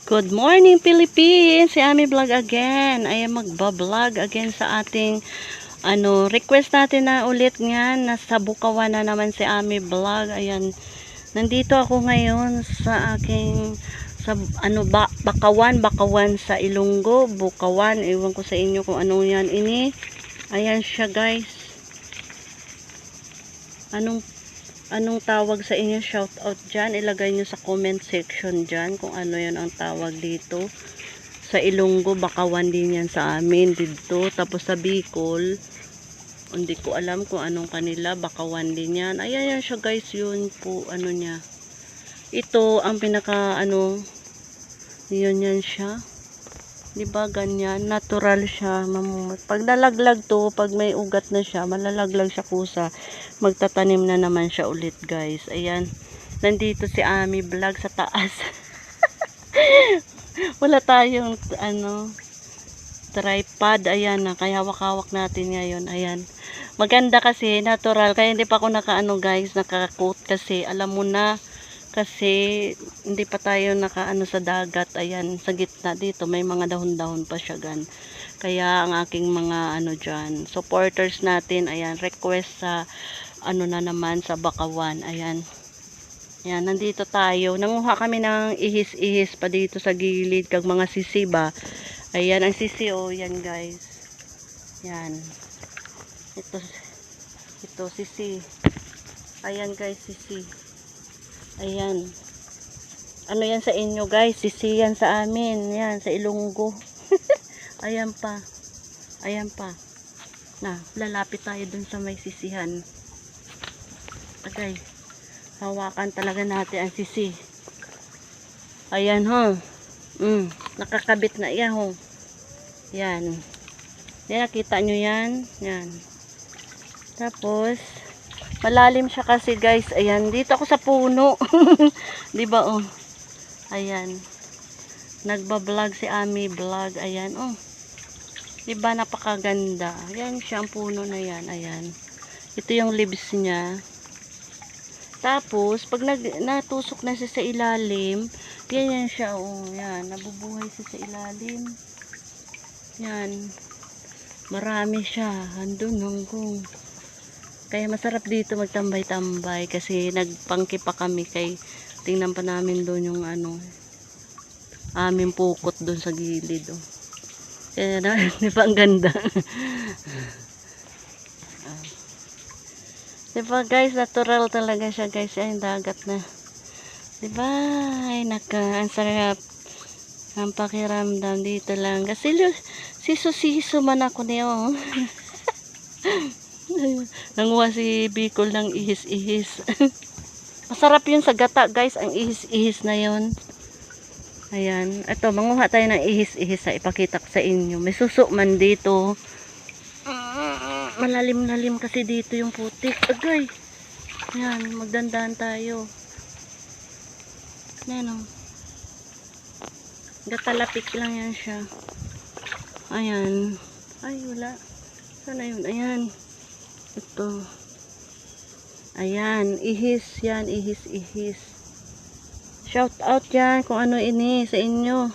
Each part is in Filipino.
Good morning Philippines! Si Ami Vlog again. Ay magba-vlog again sa ating request natin na ulit nga. Nasa Bukawan na naman si Ami Vlog. Ayan. Nandito ako ngayon sa aking Bakawan sa Ilonggo, Bukawan. Ewan ko sa inyo kung ano yan ini. Ayan siya guys. Anong tawag sa inyo? Shout out dyan. Ilagay nyo sa comment section dyan kung ano yan ang tawag dito. Sa Ilonggo, Bakawan din yan sa amin dito. Tapos sa Bicol, hindi ko alam kung anong kanila. Bakawan din yan. Ayan yan siya guys. Yun po ano niya. Ito ang pinaka yun yan siya. Diba ganyan? Natural siya. Pag nalaglag to, pag may ugat na siya, malalaglag siya kusa. Magtatanim na naman siya ulit guys. Ayan. Nandito si Ami Vlog sa taas. Wala tayong tripod. Ayan na. Kaya hawak-hawak natin ngayon. Ayan. Maganda kasi. Natural. Kaya hindi pa ako guys. Naka-coat kasi. Alam mo na. Kasi hindi pa tayo sa dagat. Ayan, sa gitna dito may mga dahon-dahon pa siya gan. Kaya ang aking mga dyan, supporters natin, ayan, request sa na naman sa Bakawan. Ayan. Ayan, nandito tayo. Nanguha kami ng ihis-ihis pa dito sa gilid kag mga sisi ba. Ayan ang sisi yan guys. Yan. Ito sisi. Ayan guys, sisi. Ayan. Ano yan sa inyo guys? Sisi yan sa amin. Yan, sa Ilonggo. Ayan pa. Ayan pa. Na, lalapit tayo dun sa may sisihan. Okay. Hawakan talaga natin ang sisi. Ayan ho. Nakakabit na yan ho. Yan. Yan, nakita nyo yan. Yan. Tapos, malalim siya kasi guys. Ayan, dito ako sa puno. 'Di ba oh? Ayan. Nagba-vlog si Ami Vlog. Ayan oh. 'Di ba napakaganda? Ayan siya ang puno na 'yan. Ayan. Ito yung leaves niya. Tapos pag natusok na siya sa ilalim, yan siya oh. Yan, nabubuhay siya sa ilalim. Yan. Marami siya. Andun hanggang. Kaya masarap dito magtambay-tambay kasi nagpangki pa kami kay tingnan pa namin doon yung aming pukot doon sa gilid oh. Kaya na, di ba ang ganda? Di ba guys, natural talaga siya guys. Ay, dagat na. Di ba? Ay, ang sarap. Ang pakiramdam dito lang. Kasi siso-siso man ako niyo. Nanguha si Bicol ng ihis-ihis. Masarap yun sa gata guys, ang ihis-ihis na yun. Ayan, ito manguha tayo ng ihis-ihis, ipakita ko sa inyo. May suso man dito. Malalim-lalim kasi dito yung putik. Agay. Ayan, magdandahan tayo. Ayan o. Gatalapik lang yan siya. Ayan. Ay, wala. Sana yun? Ayan. Ito. Ayan, ihis yan, ihis. Shout out yan kung ano ini sa inyo.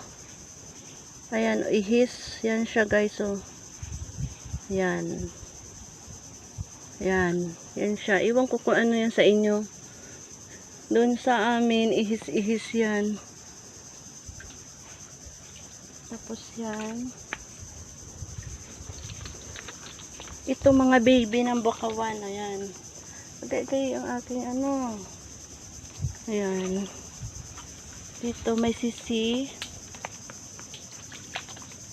Ayan, ihis. Yan siya guys, oh. Yan. Yan. Yan siya. Iwan ko kung ano yan sa inyo. Doon sa amin, ihis yan. Tapos yan. Ito mga baby ng Bakawan. Ayan. Agay ang aking Ayan. Dito may sisi.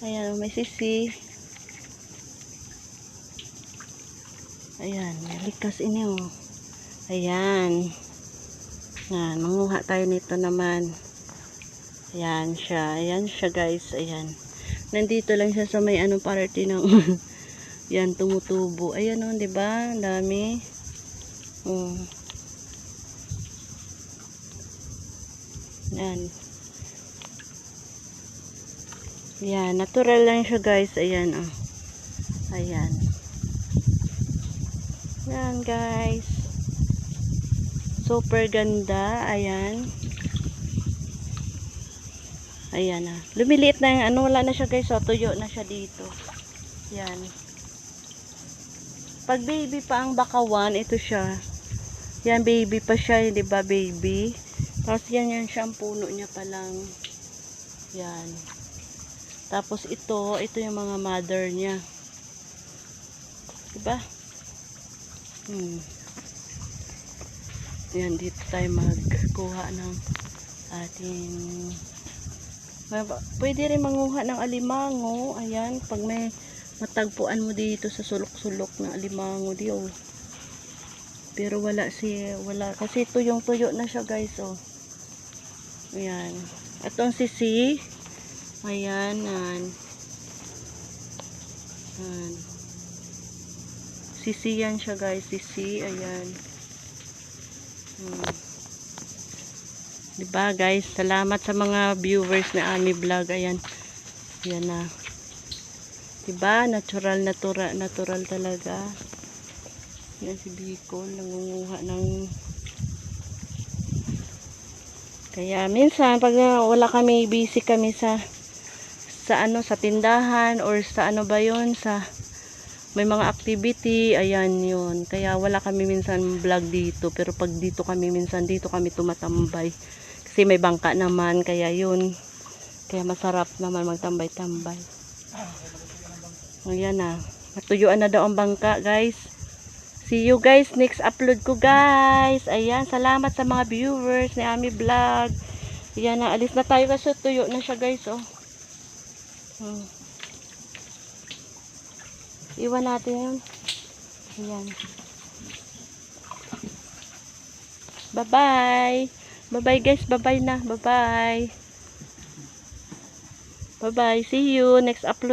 Ayan, may sisi. Ayan, likas ini oh. Ayan. Ayan, manguha tayo nito naman. Ayan siya. Ayan siya guys. Ayan. Nandito lang siya sa may party ng yan, tumutubo. Ayan o, diba? Ang dami. Yan. Yan, natural lang siya guys. Ayan o. Ayan. Yan guys. Super ganda. Ayan. Ayan na. Lumiliit na yung ano, wala na siya guys. So, tuyo na siya dito. Yan. Pag baby pa ang bakawan, ito siya. Yan, baby pa siya, di ba baby? Tapos yan siya ang puno niya pa lang. Yan. Tapos ito yung mga mother niya. Diba? Yan, dito tayo magkuha ng ating pwede rin manguha ng alimango. Ayan, pag may matagpuan mo dito sa sulok-sulok ng alimango di oh. Pero wala kasi tuyong-tuyo na siya guys oh. Ayan. Itong sisi. Ayan, sisi yan siya guys, sisi, ayan. Diba guys, salamat sa mga viewers na Ami Vlog, ayan. Ayan na. Diba, natural talaga. Yan si Bicol, nangunguha ng kaya minsan pag wala kami, busy kami sa tindahan or sa ano ba yun, sa may mga activity, ayan yun. Kaya wala kami minsan vlog dito, pero pag dito kami minsan, dito kami tumatambay. Kasi may bangka naman, kaya yun. Kaya masarap naman magtambay-tambay. Ayan na. Natuyuan na daw ang bangka, guys. See you guys next upload ko, guys. Ayan, salamat sa mga viewers ni Ami Vlog. Ayan na, alis na tayo kasi tuyo na siya, guys, oh. Iwan natin yun. Ayan. Bye-bye. Bye-bye, guys. Bye-bye na. Bye-bye. Bye-bye. See you next upload.